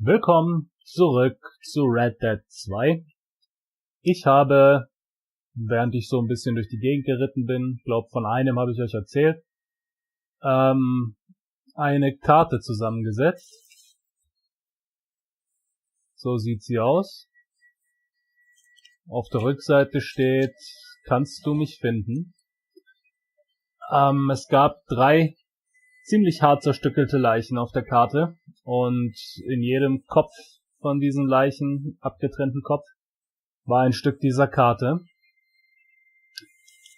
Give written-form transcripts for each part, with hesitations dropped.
Willkommen zurück zu Red Dead 2. Ich habe, während ich so ein bisschen durch die Gegend geritten bin, glaube von einem habe ich euch erzählt, eine Karte zusammengesetzt. So sieht sie aus. Auf der Rückseite steht, kannst du mich finden? Es gab 3 ziemlich hart zerstückelte Leichen auf der Karte und in jedem Kopf von diesen Leichen, abgetrennten Kopf, war ein Stück dieser Karte.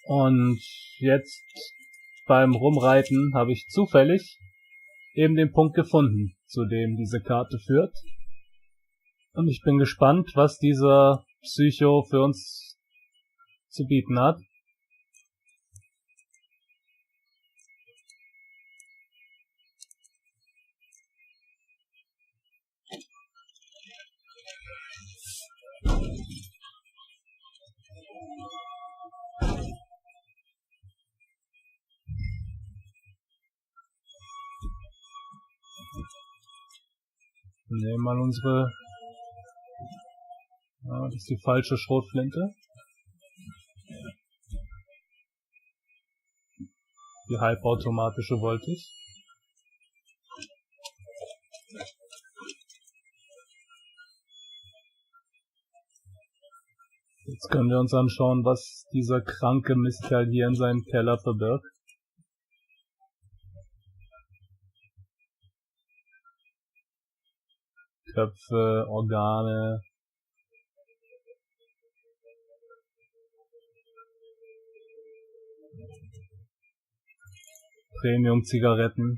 Und jetzt beim Rumreiten habe ich zufällig eben den Punkt gefunden, zu dem diese Karte führt. Und ich bin gespannt, was dieser Psycho für uns zu bieten hat. Wir nehmen mal unsere... Ja, das ist die falsche Schrotflinte. Die halbautomatische wollte ich. Jetzt können wir uns anschauen, was dieser kranke Mistkerl hier in seinem Keller verbirgt. Köpfe, Organe. Premium-Zigaretten.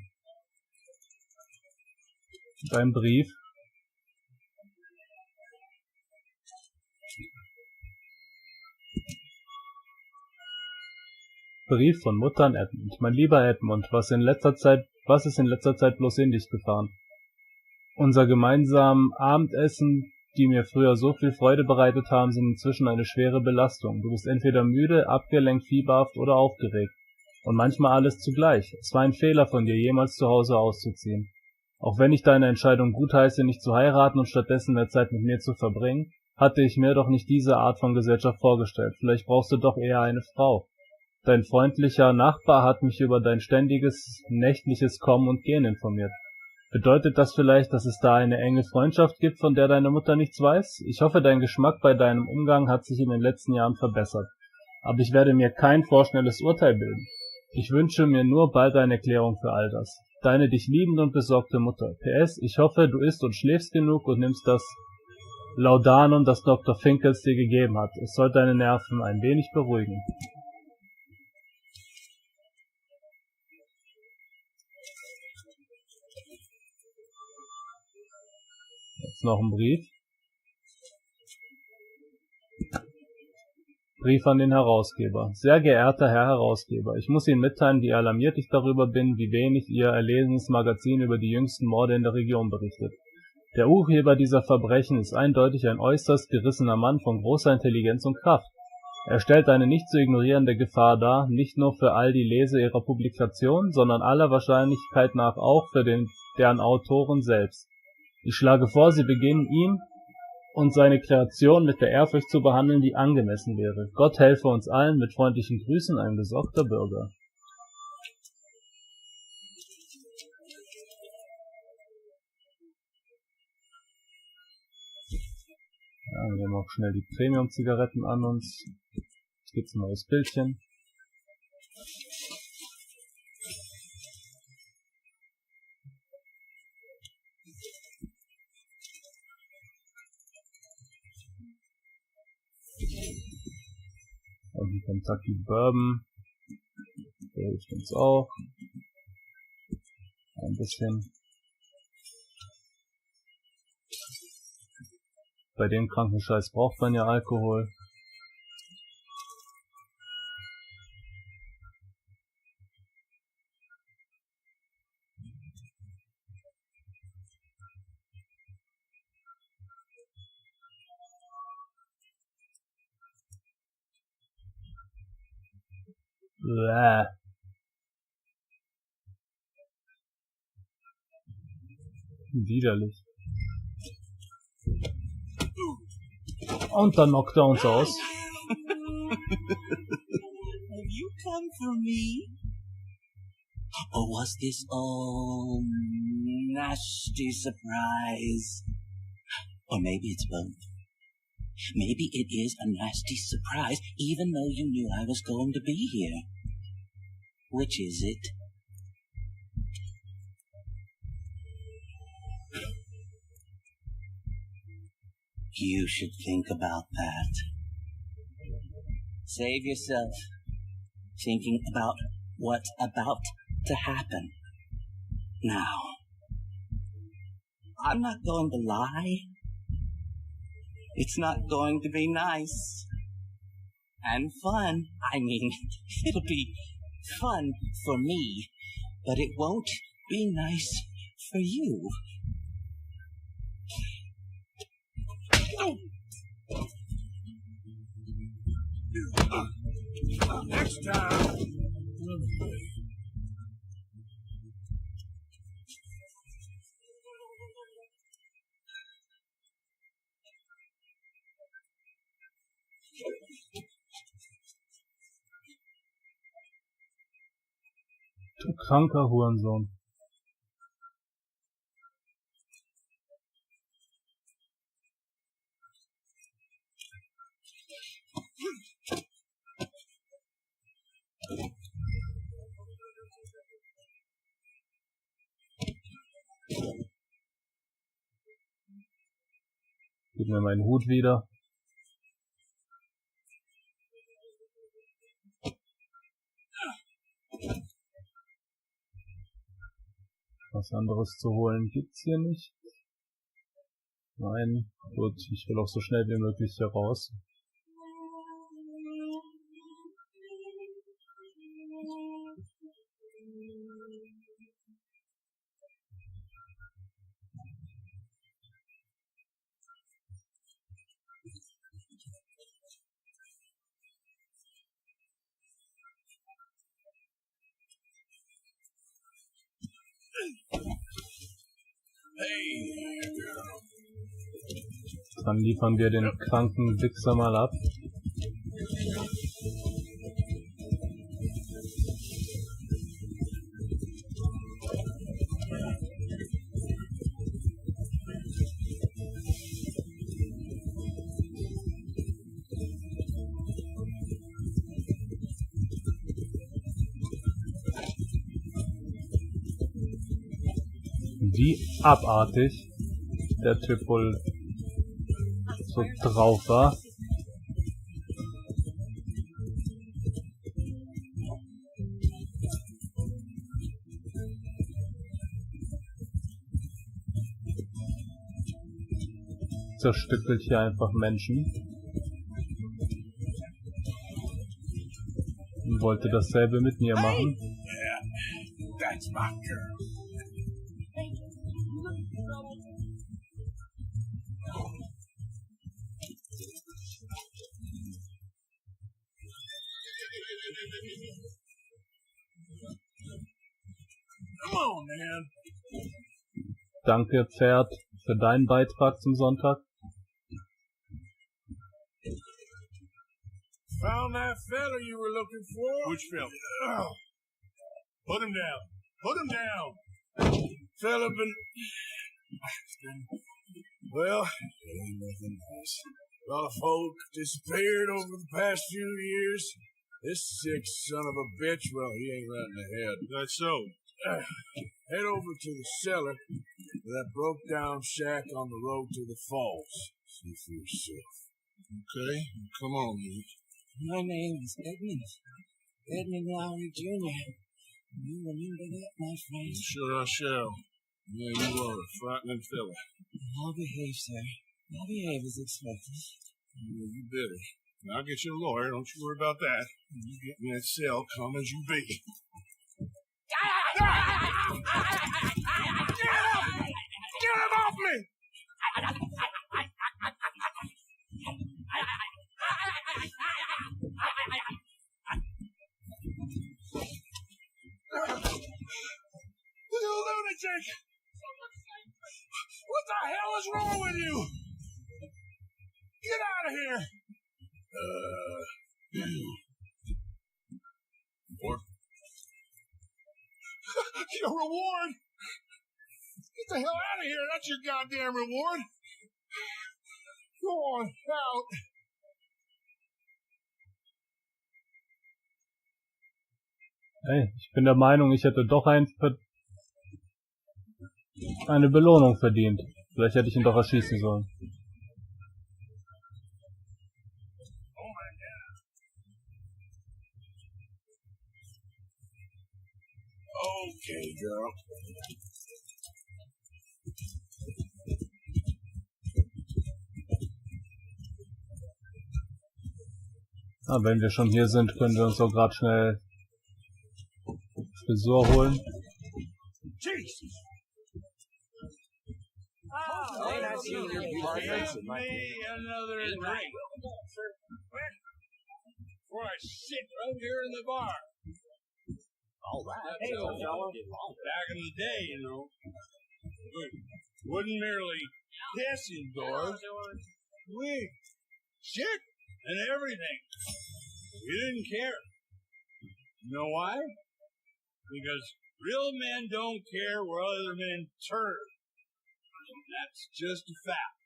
Und ein Brief. Brief von Mutter an Edmund. Mein lieber Edmund, was ist in letzter Zeit bloß in dich gefahren? Unser gemeinsames Abendessen, die mir früher so viel Freude bereitet haben, sind inzwischen eine schwere Belastung. Du bist entweder müde, abgelenkt, fieberhaft oder aufgeregt. Und manchmal alles zugleich. Es war ein Fehler von dir, jemals zu Hause auszuziehen. Auch wenn ich deine Entscheidung gutheiße, nicht zu heiraten und stattdessen mehr Zeit mit mir zu verbringen, hatte ich mir doch nicht diese Art von Gesellschaft vorgestellt. Vielleicht brauchst du doch eher eine Frau. Dein freundlicher Nachbar hat mich über dein ständiges, nächtliches Kommen und Gehen informiert. Bedeutet das vielleicht, dass es da eine enge Freundschaft gibt, von der deine Mutter nichts weiß? Ich hoffe, dein Geschmack bei deinem Umgang hat sich in den letzten Jahren verbessert. Aber ich werde mir kein vorschnelles Urteil bilden. Ich wünsche mir nur bald eine Erklärung für all das. Deine dich liebende und besorgte Mutter. PS, ich hoffe, du isst und schläfst genug und nimmst das Laudanum, das Dr. Finkels dir gegeben hat. Es soll deine Nerven ein wenig beruhigen. Jetzt noch ein Brief. Brief an den Herausgeber. Sehr geehrter Herr Herausgeber, ich muss Ihnen mitteilen, wie alarmiert ich darüber bin, wie wenig Ihr erlesenes Magazin über die jüngsten Morde in der Region berichtet. Der Urheber dieser Verbrechen ist eindeutig ein äußerst gerissener Mann von großer Intelligenz und Kraft. Er stellt eine nicht zu ignorierende Gefahr dar, nicht nur für all die Leser ihrer Publikation, sondern aller Wahrscheinlichkeit nach auch für deren Autoren selbst. Ich schlage vor, Sie beginnen ihn und seine Kreation mit der Ehrfurcht zu behandeln, die angemessen wäre. Gott helfe uns allen, mit freundlichen Grüßen, ein besorgter Bürger. Ja, wir haben auch schnell die Premium-Zigaretten an uns. Jetzt gibt's ein neues Bildchen. Und ein Kentucky Bourbon. Der hilft uns auch. Ein bisschen. Bei dem kranken Scheiß braucht man ja Alkohol. Bäh. Widerlich. Und dann knockt er uns aus. Have you come for me? Or was this all nasty surprise? Or maybe it's both. Maybe it is a nasty surprise, even though you knew I was going to be here. Which is it? You should think about that. Save yourself thinking about what's about to happen. Now, I'm not going to lie. It's not going to be nice and fun. I mean, it'll be fun for me, but it won't be nice for you. Next time. Du kranker Hurensohn. Gib mir meinen Hut wieder. Was anderes zu holen gibt's hier nicht. Nein, gut, ich will auch so schnell wie möglich hier raus. Dann liefern wir den kranken Wichser mal ab. Wie abartig der Typ wohl so drauf war. Zerstückelt hier einfach Menschen. Und wollte dasselbe mit mir machen. Yeah, that's my girl. Come on, man. Danke, Pferd, für deinen Beitrag zum Sonntag. Found that fella you were looking for? Which fella? Put him down. Put him down. Fella been... Well, it ain't nothing nice. A lot of folk disappeared over the past few years. This sick son of a bitch, well, he ain't right in the head. That's so. Head over to the cellar to that broke-down shack on the road to the falls. See for yourself. Okay, come on, Nick. My name is Edmund Lowry Jr. You remember that, my friend? Sure I shall. Yeah, you are a frightening fella. I'll behave, sir. I'll behave as expected. Yeah, you better. Now, I'll get you a lawyer, don't you worry about that. You get in that cell, calm as you be. Get him off me! You lunatic! hell is wrong with you? Get out of here! Or your reward? Get the hell out of here! That's your goddamn reward! Go on out! Hey, ich bin der Meinung, ich hätte doch eine Belohnung verdient. Vielleicht hätte ich ihn doch erschießen sollen. Okay, girl. Wenn wir schon hier sind, können wir uns doch gerade schnell Frisur holen. Jesus! Another drink. Before I sit right here in the bar. All right. Hey, old fella. Back in the day, you know, wouldn't merely piss indoors. We shit and everything. We didn't care. You know why? Because real men don't care where other men turn. That's just a fact.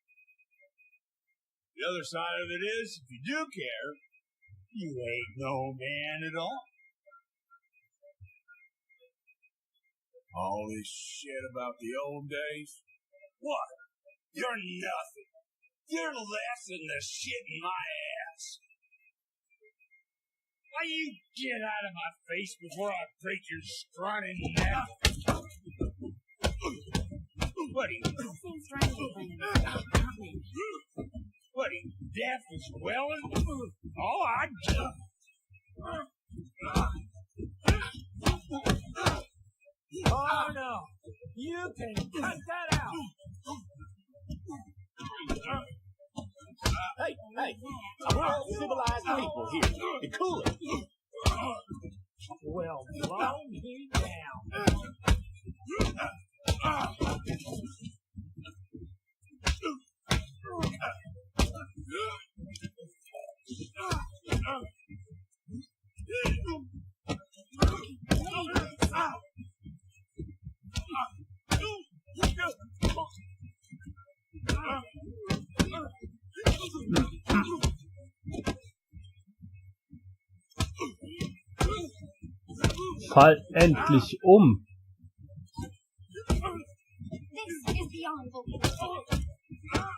The other side of it is, if you do care, you ain't no man at all. All this shit about the old days? What? You're nothing. You're less than the shit in my ass. Why you get out of my face before I break your scrawny neck? What are you? What are you, deaf as well as? Oh, I do. Oh no! You can cut that out. Hey, we're all civilized people here. Be cool it. Well, blow me down. Fall endlich um!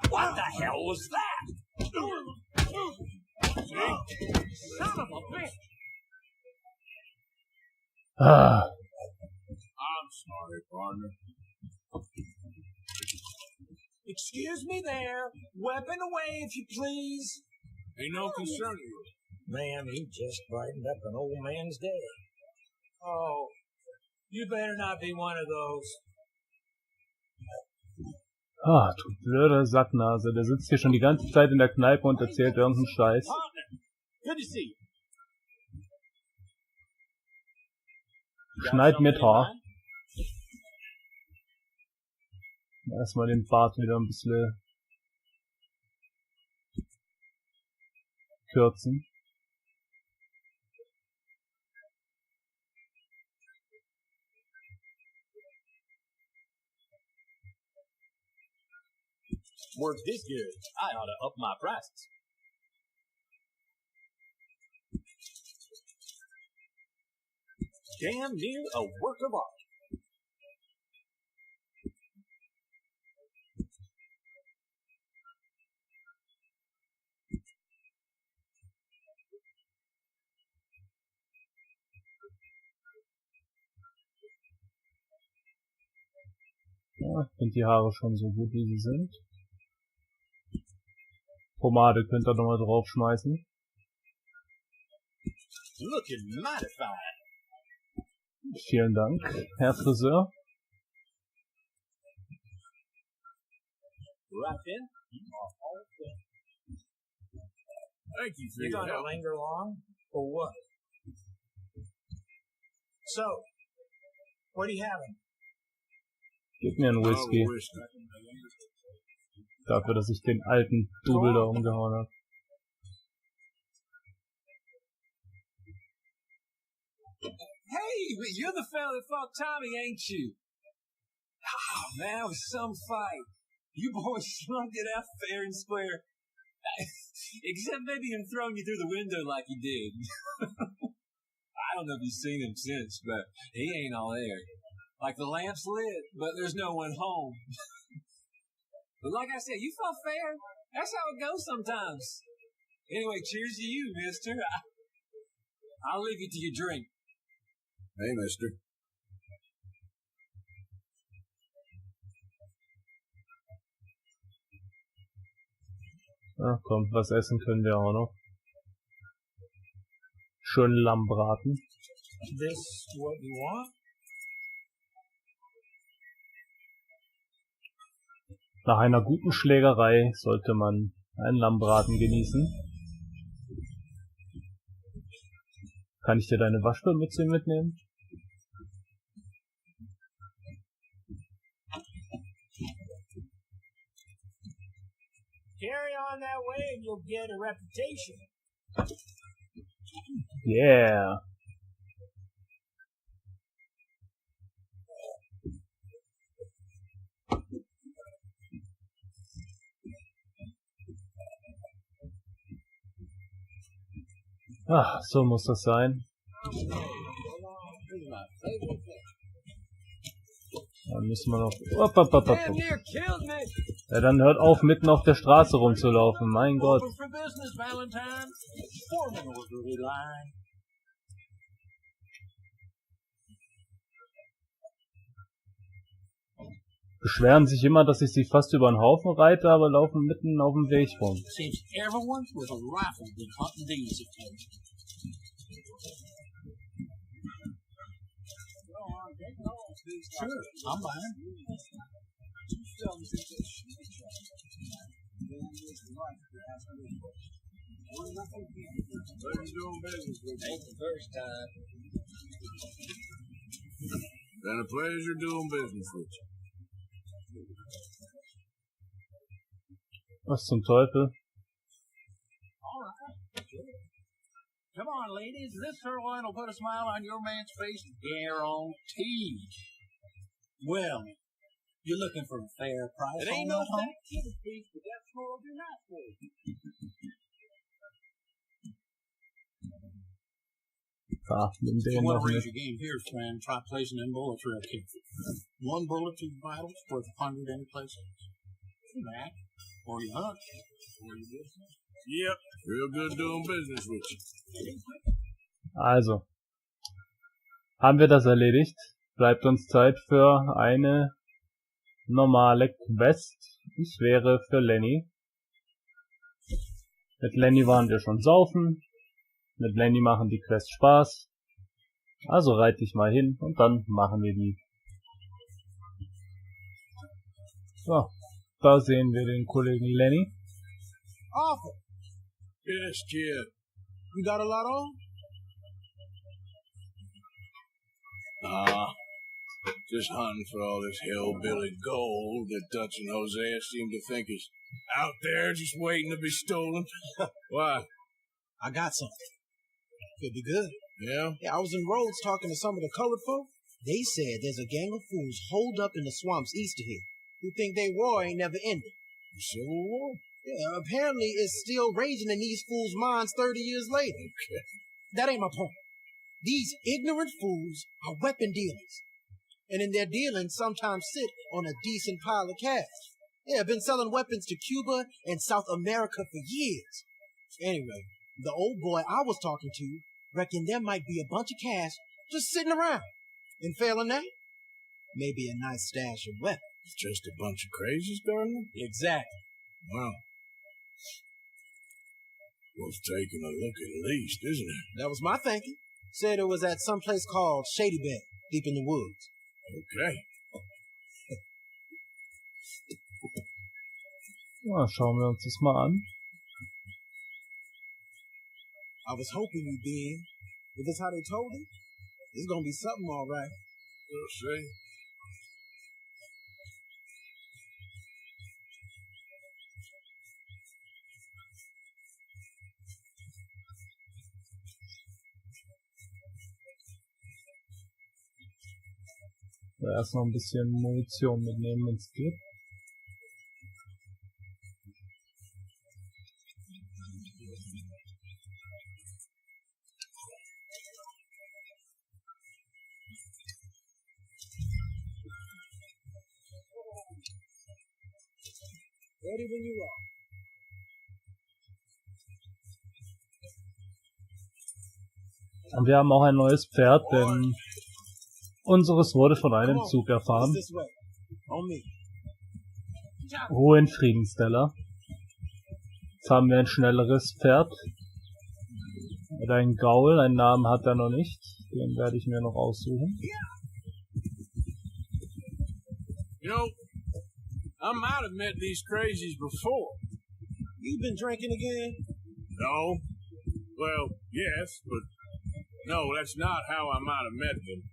What the hell was that? Son of a bitch! I'm sorry, partner. Excuse me there. Weapon away, if you please. Ain't no concern of yours. Man, he just brightened up an old man's day. Oh, you better not be one of those. Du blöde Sacknase. Der sitzt hier schon die ganze Zeit in der Kneipe und erzählt irgendeinen Scheiß. Good to see you. Schneid mit Haar. Erstmal den Bart wieder ein bisschen kürzen. Work's this good, I ought to up my prices. Damn near a work of art. Ja, ich finde die Haare schon so gut, wie sie sind. Pomade könnt ihr nochmal draufschmeißen. Looking mighty fine. Vielen Dank, Herr Friseur. Right then, you are all set. Thank you for You your gonna help. linger long, or what? So, what are you having? Gib mir einen Whisky. Oh, whiskey. Dafür, dass ich den alten Double da umgehauen habe. Hey, but you're the fella that fought Tommy, ain't you? Oh, man, it was some fight. You boys slugged it out fair and square. Except maybe him throwing you through the window like he did. I don't know if you've seen him since, but he ain't all there. Like the lamp's lit, but there's no one home. But like I said, you fought fair. That's how it goes sometimes. Anyway, cheers to you, mister. I'll leave you to your drink. Hey, mister. Ach komm, was essen können wir auch noch. Schön Lammbraten. This what you want? Nach einer guten Schlägerei sollte man einen Lammbraten genießen. Kann ich dir deine Waschbärmütze mitnehmen? Carry on that way and you'll get a reputation. Yeah. Ach, so muss das sein. Dann müssen wir noch... Ja, dann hört auf, mitten auf der Straße rumzulaufen. Mein Gott. Beschweren sich immer, dass ich sie fast über den Haufen reite, aber laufen mitten auf dem Weg rum. Sure, I'm buying. Ain't the first time. Been a pleasure doing business with you. Was zum Teufel? All right. Come on, ladies. This sirloin will put a smile on your man's face, guaranteed. Well, you're looking for a fair price. It ain't no fat kid's piece, but that's what you're not for. Nimm den noch Whatever mit. is your game here, friend, try placing them bullets real careful. One bullet to the vitals worth 100 any place else. You back, or you hunt, or you business. Yep, real good doing business with you. Also, haben wir das erledigt? Bleibt uns Zeit für eine normale Quest. Ich wäre für Lenny. Mit Lenny waren wir schon saufen. Mit Lenny machen die Quests Spaß. Also reite ich mal hin und dann machen wir die. So, da sehen wir den Kollegen Lenny. Arthur, Yes, kid. you got a lot on? Just hunting for all this hillbilly gold that Dutch and Hosea seem to think is out there just waiting to be stolen. Why? I got something. Could be good. Yeah? Yeah, I was in Rhodes talking to some of the colored folk. They said there's a gang of fools holed up in the swamps east of here who think their war ain't never ended. The Civil War? Yeah, apparently it's still raging in these fools' minds 30 years later. Okay. That ain't my point. These ignorant fools are weapon dealers. And in their dealing sometimes sit on a decent pile of cash. Yeah, been selling weapons to Cuba and South America for years. Anyway, the old boy I was talking to reckoned there might be a bunch of cash just sitting around. And failing that, maybe a nice stash of weapons. It's just a bunch of crazies, Gardner? Exactly. Wow. Worth taking a look at least, isn't it? That was my thinking. Said it was at some place called Shady Bed, deep in the woods. Okay. Ja, schauen wir uns das mal an. I was hoping you'd be in. If it's how they told it, it's gonna be something all right. We'll see. Erst noch ein bisschen Munition mitnehmen, wenn es geht. Ready when you are. Und wir haben auch ein neues Pferd, denn unseres wurde von einem Zug erfahren. This way. On me. Ruhe in Frieden, Stella. Jetzt haben wir ein schnelleres Pferd. Oder ein Gaul, einen Namen hat er noch nicht. Den werde ich mir noch aussuchen. You know, I might have met these crazies before. You been drinking again? No. Well, yes, but no, that's not how I might have met them.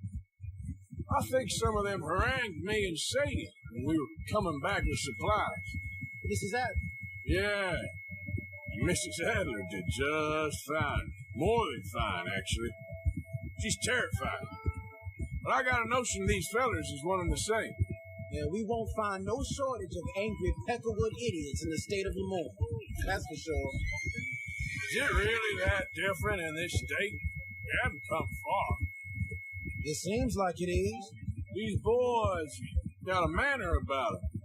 I think some of them harangued me and Sadie when we were coming back with supplies. Mrs. Adler. Yeah. Mrs. Adler did just fine. More than fine, actually. She's terrified. But I got a notion these fellers is one and the same. Yeah, we won't find no shortage of angry Peckerwood idiots in the state of Lamont. That's for sure. Is it really that different in this state? We haven't come far. It seems like it is. These boys got a manner about them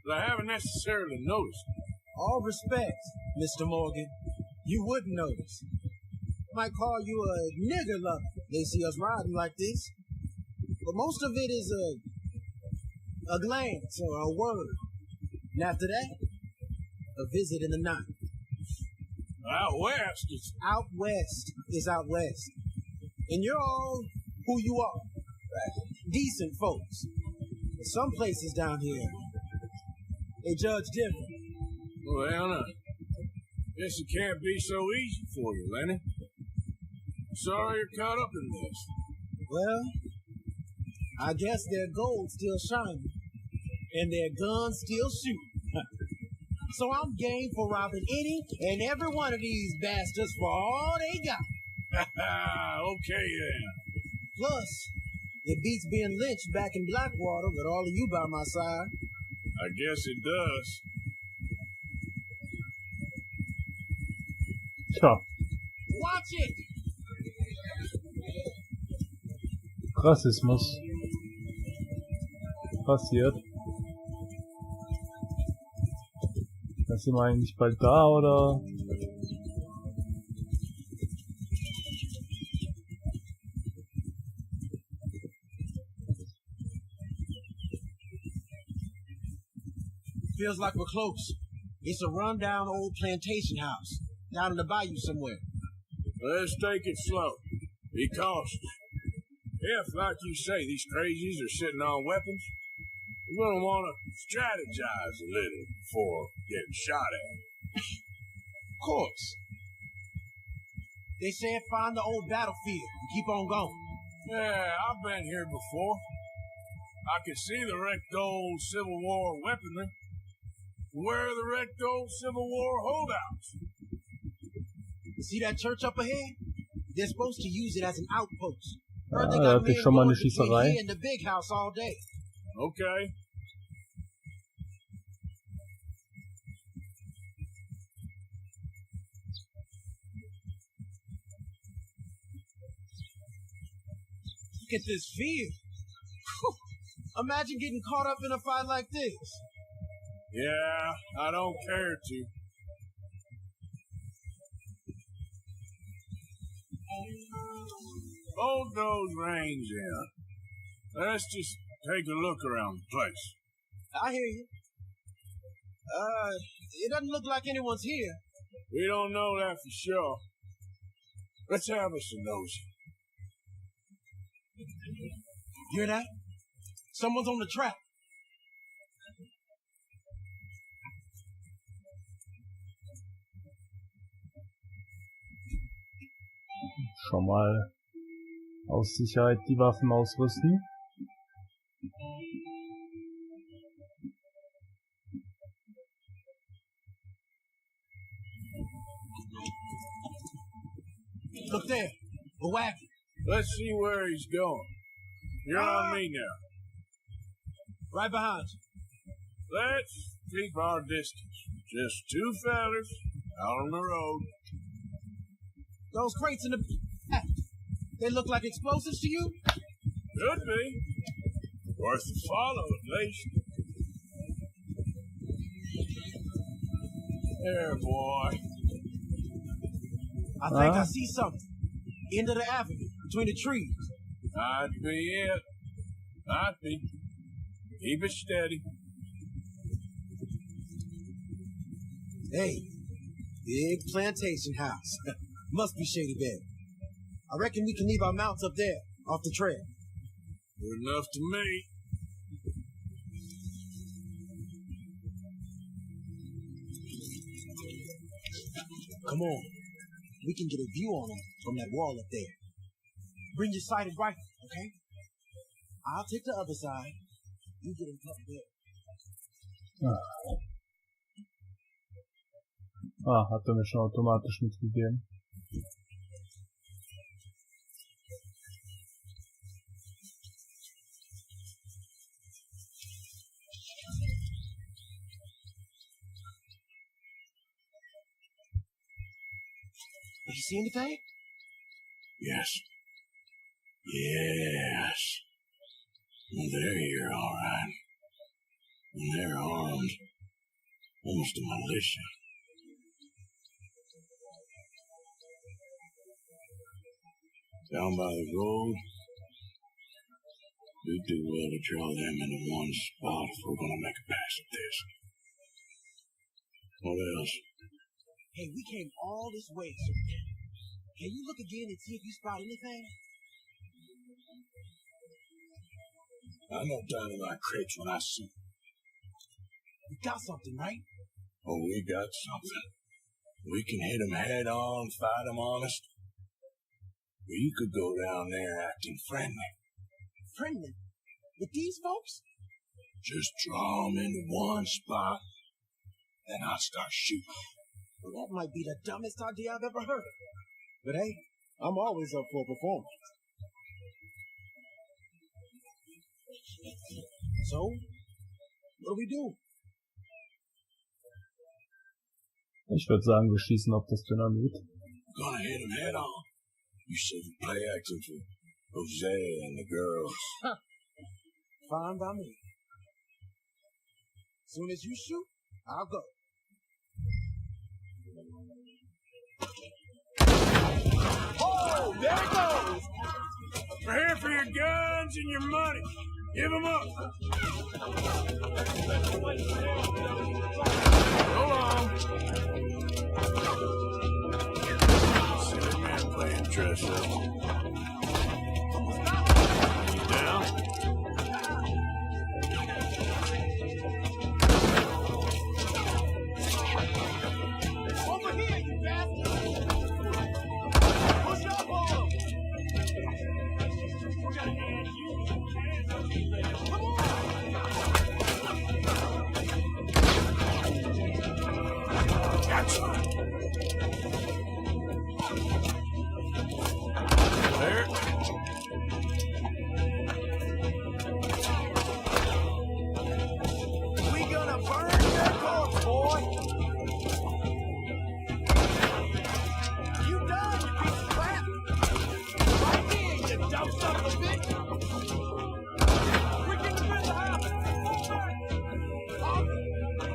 that I haven't necessarily noticed. All respect, Mr. Morgan. You wouldn't notice. Might call you a nigger lover. They see us riding like this. But most of it is a glance or a word. And after that, a visit in the night. Out west, it's Out west is out west. And you're all who you are. Decent folks. But some places down here, they judge different. well, now, guess it can't be so easy for you, Lenny. Sorry you're caught up in this. Well, I guess their gold's still shining. And their guns still shooting. So I'm game for robbing any and every one of these bastards for all they got. Okay then. Plus, it beats being lynched back in Blackwater with all of you by my side. I guess it does. Tja, Watch it! Rassismus. Passiert. Sind wir eigentlich bald da, oder? Feels like we're close. It's a rundown old plantation house down in the bayou somewhere. Let's take it slow. Be cautious. If, like you say, these crazies are sitting on weapons, we're gonna want to strategize a little before getting shot at. Of course. They said find the old battlefield and keep on going. Yeah, I've been here before. I could see the wrecked old Civil War weaponry. Where are the wrecked old Civil War holdouts? See that church up ahead? They're supposed to use it as an outpost. Heard they Da got hatte ich men schon mal eine going between Schießerei. here and the big house all day. Okay. Look at this field. Whew. Imagine getting caught up in a fight like this. Yeah, I don't care to. Hold those reins in. Let's just take a look around the place. I hear you. It doesn't look like anyone's here. We don't know that for sure. Let's have us a nosy. Hear that? Someone's on the track. Schon mal aus Sicherheit die Waffen ausrüsten. Look there, a wagon. Let's see where he's going. You're on me now. Right behind you. Let's keep our distance. Just two fellers out on the road. Those crates in the... They look like explosives to you? Could be. Worth a follow, at least. There, boy. I think I see something. End of the avenue, between the trees. Might be it. Might be. Keep it steady. Hey, big plantation house. Must be Shady Bed. I reckon we can leave our mounts up there, off the trail. Good enough to me. Come on. We can get a view on them from that wall up there. Bring your sighted rifle, okay? I'll take the other side. You get him covered there. Hat er mir schon automatisch mitgegeben. Did you see anything? Yes. Yes. Well, they're here, all right. And they're armed. Almost a militia. Down by the road. We'd do well to draw them into one spot if we're gonna make a pass at this. What else? Hey, we came all this way, so can you look again and see if you spot anything? I know dynamite crates when I see them. We got something, right? Oh, we got something. We can hit them head on, fight them honest. Or you could go down there acting friendly. Friendly? With these folks? Just draw them into one spot, then I'll start shooting. Well, that might be the dumbest idea I've ever heard. But hey, I'm always up for a performance. So, what do we do? Ich würde sagen, wir schießen auf das Dynamit. We're gonna hit them head on. You should play acting for Jose and the girls. Fine by me. Soon as you shoot, I'll go. Oh, there it goes! We're here for your guns and your money. Give them up. So long. Silly man playing dress up. Down. Over here, you bastard! Push up on him! We're gonna add you to the casualty list. Come on! Gotcha. There. We gonna burn your corpse, boy! You done, you piece of crap! Right here, you dumb son of a bitch! We're getting rid of the house!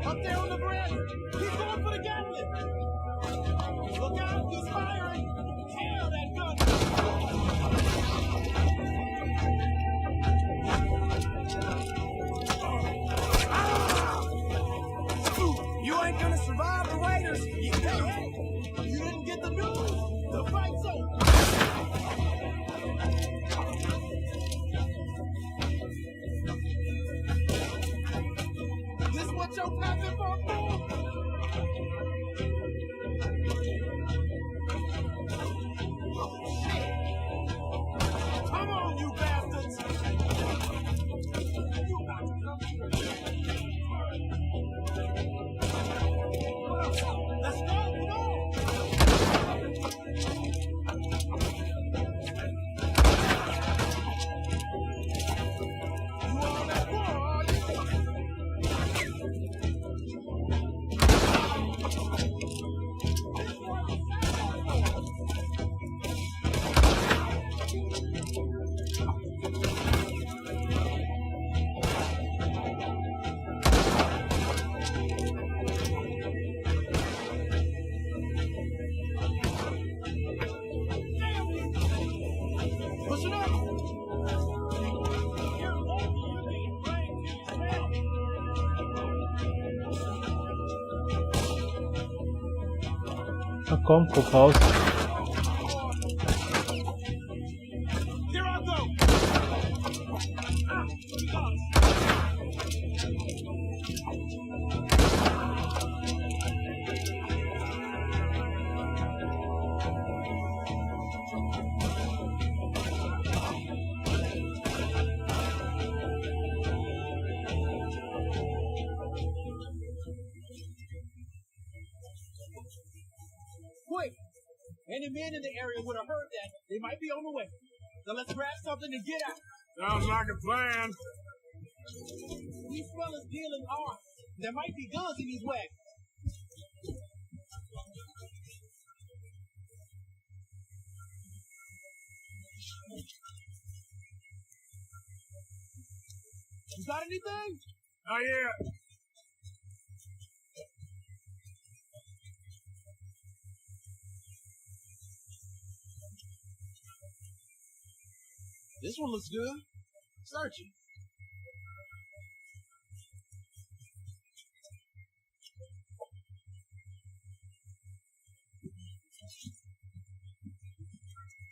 Up there on the bridge! He's going for the gatling! Look out, he's firing! Hell, that gun! You ain't gonna survive the raiders! Hey, you didn't get the news! The fight's over! This what you're clapping for, fool? Oh, shit! Come on, you bastards! You about to come here. Let's go, come on! You all that war, are you? Na komm, guck raus. Quick! Any men in the area would have heard that. They might be on the way. So let's grab something and get out. Sounds like a plan. These fellas dealing arms. There might be guns in these wagons. You got anything? Not yet. This one looks good. Search it.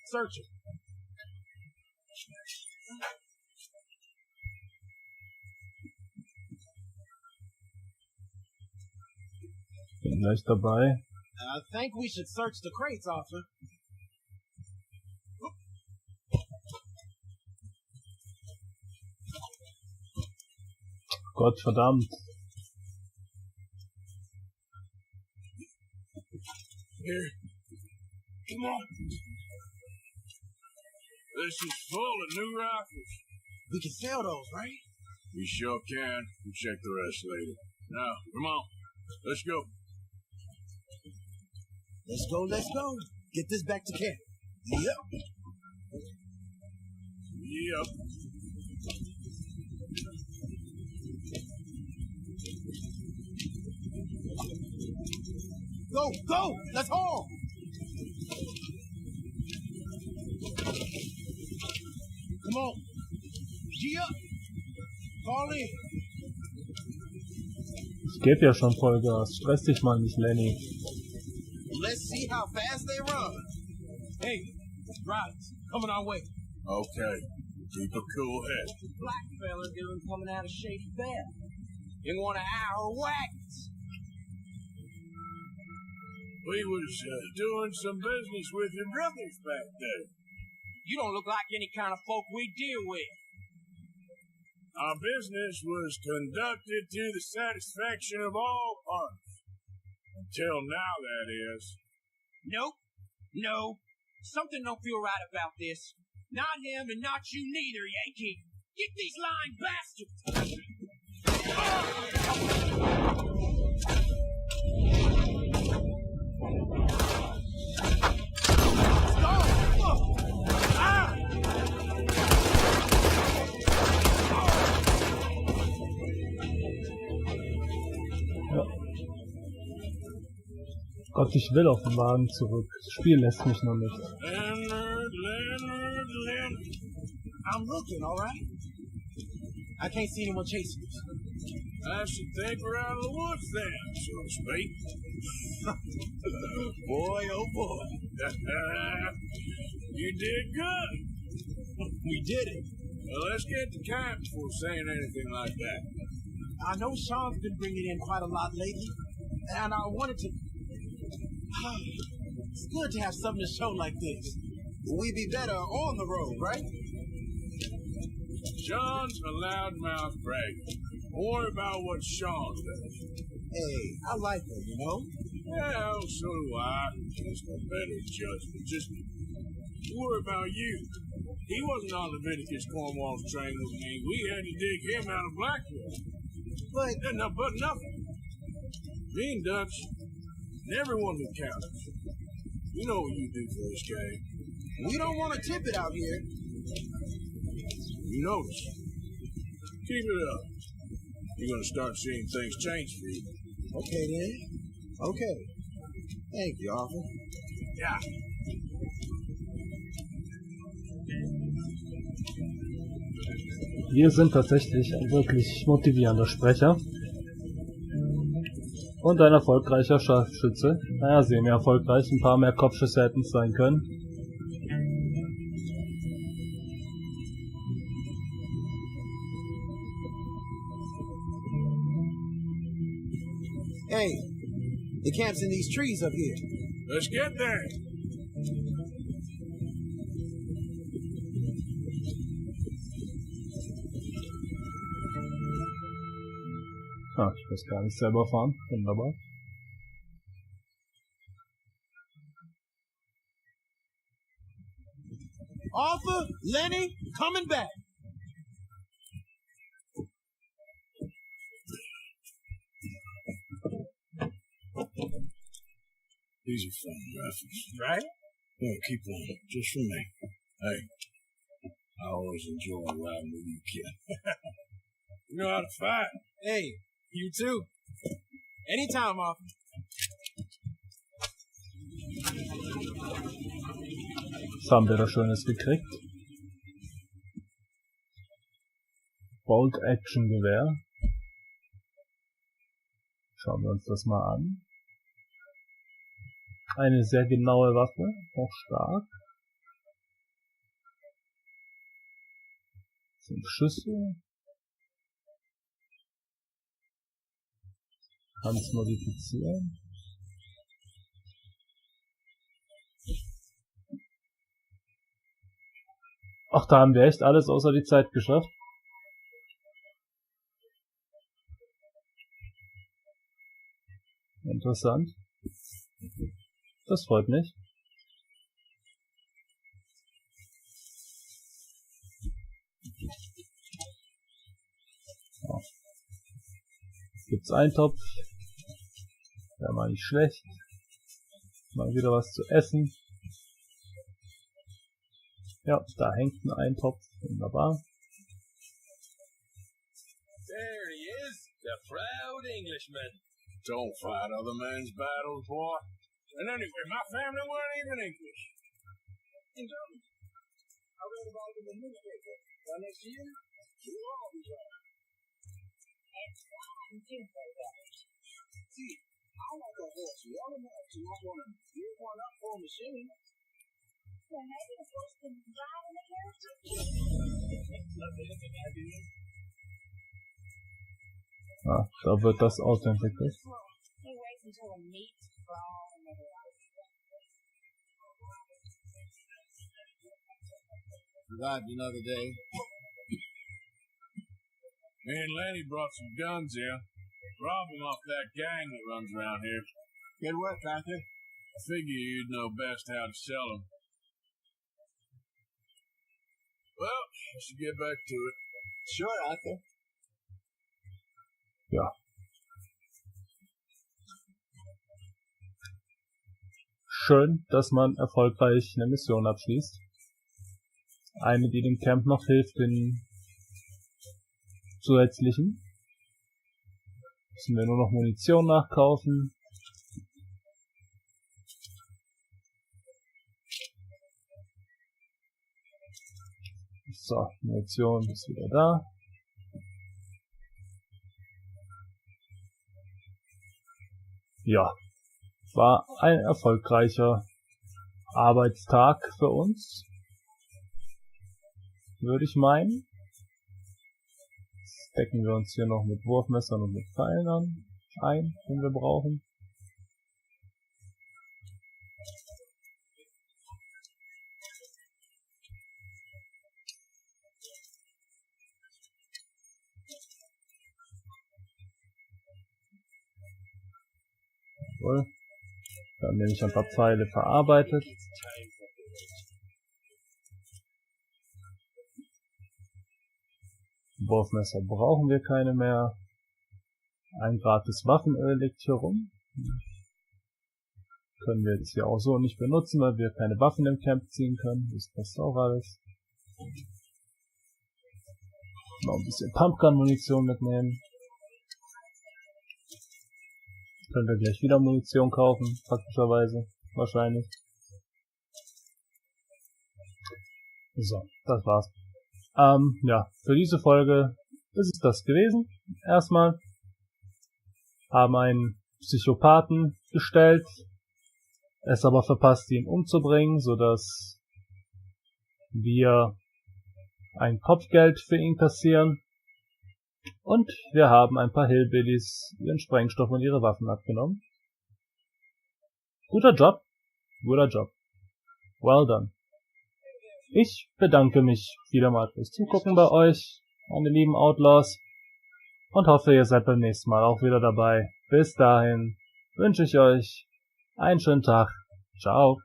Search it. Bin gleich dabei. I think we should search the crates, officer. Gott verdammt. Here. Come on. This is full of new rifles. We can sell those, right? We sure can. We'll check the rest later. Now, come on. Let's go. Let's go, let's go. Get this back to camp. Yep. Yep. Go, go! Let's haul! Come on. G up. Fall in. Ich geb ja schon Vollgas. Stress dich mal nicht, Lenny. Let's see how fast they run. Hey, riders, coming our way. Okay. Keep a cool head. Black fella doing coming out of Shady Bell. In one of our wagons. We was doing some business with your brothers back there. You don't look like any kind of folk we deal with. Our business was conducted to the satisfaction of all parties. Until now, that is. Nope. No. Something don't feel right about this. Not him and not you neither, Yankee. Get these lying bastards! Gott, ich will auf den Wagen zurück. Das Spiel lässt mich noch nicht. Leonard. I'm looking, all right? I can't see anyone chasing us. I should think we're out of the woods then, so to speak. Boy, oh boy. You did good. We did it. Well, let's get to camp before saying anything like that. I know Sean's been bringing in quite a lot lately, and I wanted to... It's good to have something to show like this. We'd be better on the road, right? Sean's a loudmouth bragger. Don't worry about what Sean does. Hey, I like her, you know? Well, so do I. Just a better judgment. Just worry about you. He wasn't on the Leviticus Cornwall's train with me. We had to dig him out of Blackwell. But nothing. Me and Dutch, and everyone who counts. You know what you do for this gang. We don't want to tip it out here. You notice. Keep it up. You're gonna start seeing things change for you. Okay, then. Okay. Thank you, Arthur. Yeah. Wir sind tatsächlich ein wirklich motivierender Sprecher. Und ein erfolgreicher Scharfschütze. Naja, semi-erfolgreich. Ein paar mehr Kopfschüsse hätten es sein können. Hey, the camp's in these trees up here. Let's get there. Ah, ich muss gar nicht selber fahren. Wunderbar. Arthur, Lenny, coming back. These are fun graphics, right? Yeah, keep on. Just for me. Hey, I always enjoy riding with you, kid. You know how to fight. Hey, you too. Anytime, Arthur. Was haben wir da Schönes gekriegt? Bolt Action Gewehr. Schauen wir uns das mal an. Eine sehr genaue Waffe, auch stark. 5 Schüsse. Kann es modifizieren. Ach, da haben wir echt alles außer die Zeit geschafft. Interessant. Das freut mich. Ja. Gibt's Eintopf. Wäre mal nicht schlecht. Mal wieder was zu essen. Ja, da hängt ein Eintopf. Wunderbar. There he is, the proud Englishman. Don't fight other men's battles, boy. And anyway, my family weren't even English. I read about it in the newspaper. By next year, you'll all be right. See, I like a horse well enough to not want to give one up for a machine. Well, maybe the horse can ride in the carriage. Ah, da wird das Auto entwickelt. He waits until the meat's raw and then Survived another day. Me and Lenny brought some guns here. Robbed them off that gang that runs around here. Good work, Arthur. I figure you'd know best how to sell them. Well, I should get back to it. Sure, Arthur. Ja. Schön, dass man erfolgreich eine Mission abschließt. Eine, die dem Camp noch hilft, den zusätzlichen. Müssen wir nur noch Munition nachkaufen. So, Munition ist wieder da. Ja, war ein erfolgreicher Arbeitstag für uns, würde ich meinen. Jetzt decken wir uns hier noch mit Wurfmessern und mit Pfeilen ein, den wir brauchen. Jawohl. Dann nehme ich ein paar Pfeile verarbeitet. Wurfmesser brauchen wir keine mehr. Ein gratis Waffenöl liegt hier rum. Können wir das hier auch so nicht benutzen, weil wir keine Waffen im Camp ziehen können. Das passt auch alles. Noch ein bisschen Pumpgun-Munition mitnehmen. Können wir gleich wieder Munition kaufen, praktischerweise, wahrscheinlich. So, das war's. Ja, für diese Folge ist es das gewesen. Erstmal haben einen Psychopathen gestellt, es aber verpasst, ihn umzubringen, sodass wir ein Kopfgeld für ihn kassieren und wir haben ein paar Hillbillies ihren Sprengstoff und ihre Waffen abgenommen. Guter Job, guter Job. Well done. Ich bedanke mich wieder mal fürs Zugucken bei euch, meine lieben Outlaws, und hoffe, ihr seid beim nächsten Mal auch wieder dabei. Bis dahin wünsche ich euch einen schönen Tag. Ciao.